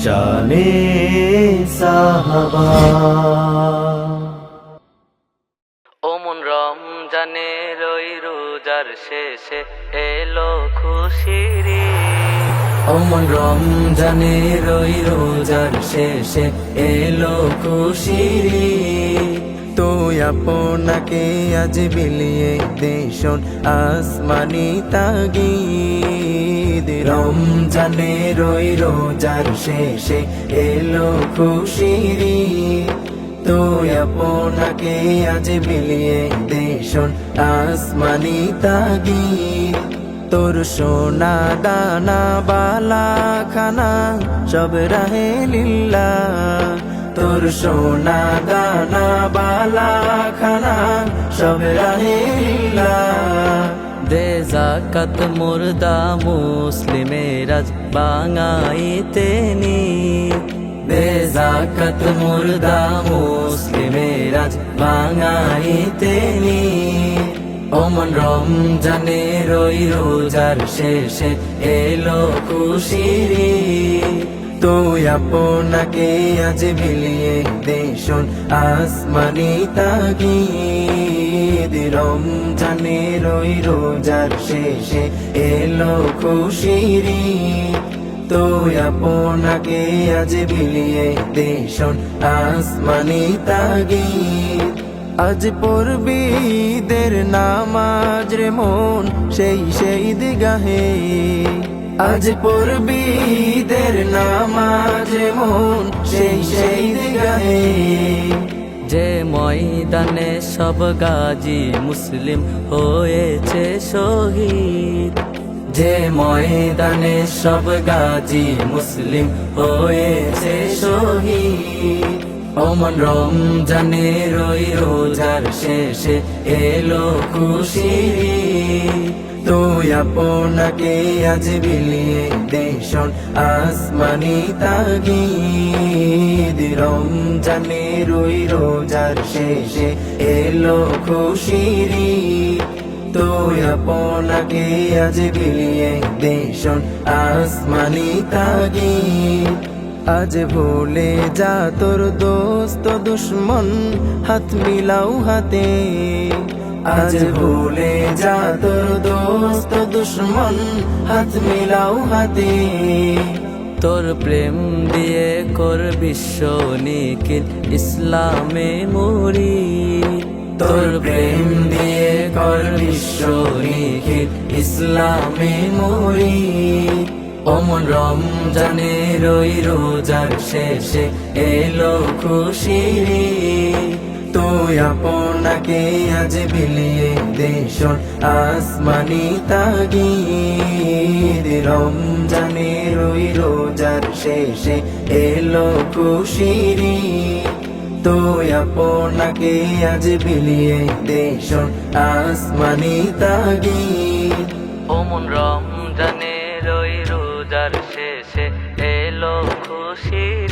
শানে সাহাবা। ওমন রমজানের ওই রোজার শেষে এলো খুশির ঈদ। ওমন রমজানের ওই রোজার শেষে এলো খুশির ঈদ। তুই আপনাকে আজ বিলিয়ে দেশন আসমানি তাগিদ। রমজানের ওই রোজার শেষে এলো খুশির ঈদ। তুই আপনাকে আজ বিলিয়ে দেশন আসমানি তাগিদ। তোর সোনা দানা বালা খানা সব রাহে লিল্লাহ। তোর সোনা দানা বালা খানা সব রাহে লিল্লাহ। দে যাকাত মুর্দা মুসলিমের আজ বাঙাইতে নিদ। দে যাকাত মুর্দা মুসলিমের আজ বাঙাইতে নিদ। ওমন রমজানের ওই রোজার শেষে এলো খুশির ঈদ। তুই আপনাকে আজ বিলিয়ে দেশন আসমানি তাগিদ। রমজানের ওই রোজার শেষে এলো খুশির ঈদ। তুই আপনাকে আজ বিলিয়ে দেশন আসমানি তাগিদ। আজ পড়বি ঈদের নামাজ রে মন সেই দিগাহে। আজ পড়বি ঈদের নামাজ রে মন সেই দিগাহে। যে ময়দানে সব গাজী মুসলিম হয়েছে শহীদ। যে ময়দানে সব গাজী মুসলিম হয়েছে শহীদ। ওমন রমজানের ওই রোজার শেষে এলো খুশির ঈদ। তুই আপনাকে আজ বিলিয়ে দেশন আসমানি তাগিদ। রমজানের ওই রোজার শেষে এলো খুশির ঈদ। তুই আপনাকে আজ বিলিয়ে দেশন আসমানি তাগিদ। আজ ভুলে যা তোর দোস্ত দুশ্মন হাত মিলাও হাতে। আজ ভুলে যা তোর দোস্ত দুশ্মন হাত মিলাও হাতে। তোর প্রেম দিয়ে কর বিশ্ব নিখিল ইসলামে মুরিদ। তোর প্রেম দিয়ে কর বিশ্ব নিখিল ইসলামে মুরিদ। ওমন রমজানের ওই রোজার শেষে এলো খুশির ঈদ। তুই আপনাকে আজ বিলিয়ে দেশন আসমানি তাগিদ। রমজানের ওই রোজার শেষে এলো খুশির ঈদ। তুই আপনাকে আজ বিলিয়ে দেশন আসমানি তাগিদ। ওমন রমজানের ওই রোজার শেষে এলো খুশির